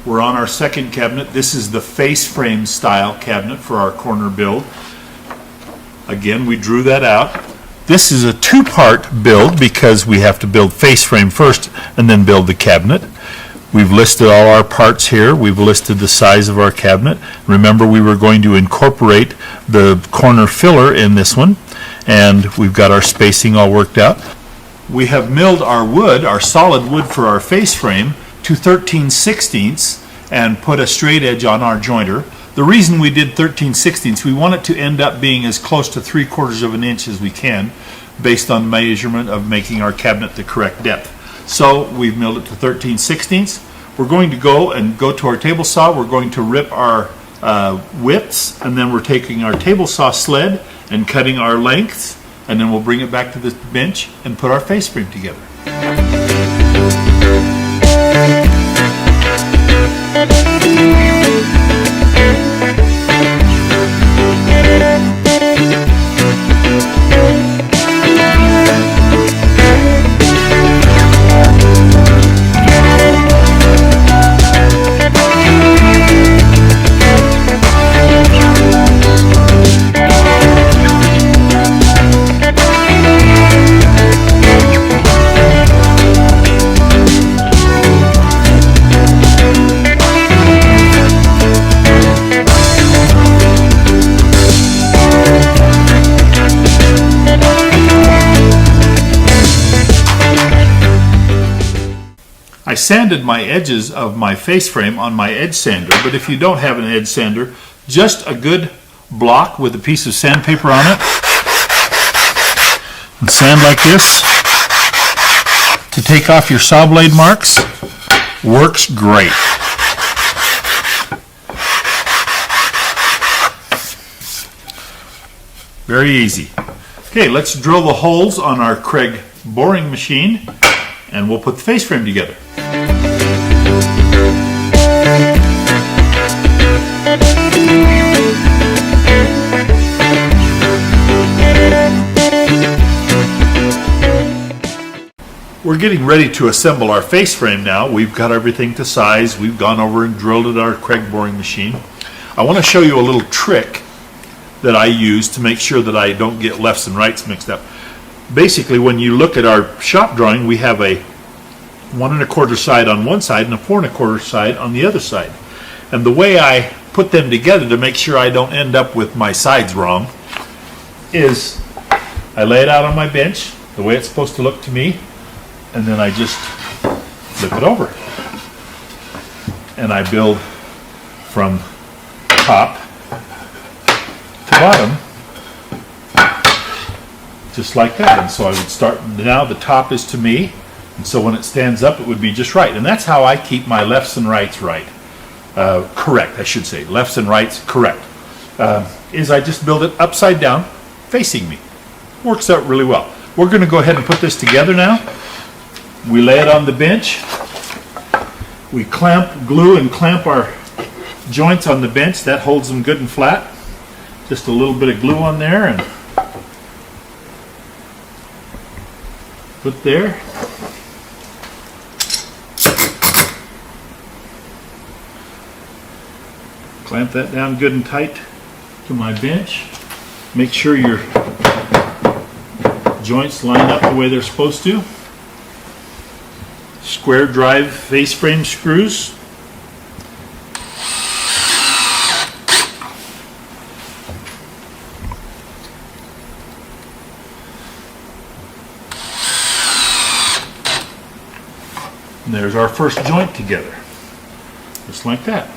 We're on our second cabinet. This is the face frame style cabinet for our corner build. Again, we drew that out. This is a two-part build because we have to build face frame first and then build the cabinet. We've listed all our parts here. We've listed the size of our cabinet. Remember, we were going to incorporate the corner filler in this one, and we've got our spacing all worked out. We have milled our wood, our solid wood for our face frame, to 13/16 and put a straight edge on our jointer. The reason we did 13/16, we want it to end up being as close to 3/4 of an inch as we can based on measurement of making our cabinet the correct depth. So we've milled it to 13/16. We're going to go to our table saw. We're going to rip our widths, and then we're taking our table saw sled and cutting our lengths, and then we'll bring it back to the bench and put our face frame together. I sanded my edges of my face frame on my edge sander, but if you don't have an edge sander, just a good block with a piece of sandpaper on it, and sand like this to take off your saw blade marks works great. Very easy. Okay, let's drill the holes on our Craig boring machine, and we'll put the face frame together. We're getting ready to assemble our face frame now. We've got everything to size. We've gone over and drilled at our Craig boring machine. I want to show you a little trick that I use to make sure that I don't get lefts and rights mixed up. Basically, when you look at our shop drawing, we have a 1 1/4 side on one side and a 4 1/4 side on the other side. And the way I put them together to make sure I don't end up with my sides wrong is I lay it out on my bench the way it's supposed to look to me, and then I just flip it over. And I build from top to bottom, just like that. And so I would start, now the top is to me, and so when it stands up it would be just right. And that's how I keep my lefts and rights right. Correct, I should say. Lefts and rights correct. Is I just build it upside down, facing me. Works out really well. We're going to go ahead and put this together now. We lay it on the bench. We glue and clamp our joints on the bench. That holds them good and flat. Just a little bit of glue on there and put there. Clamp that down good and tight to my bench. Make sure your joints line up the way they're supposed to. Square drive face frame screws. And there's our first joint together, just like that.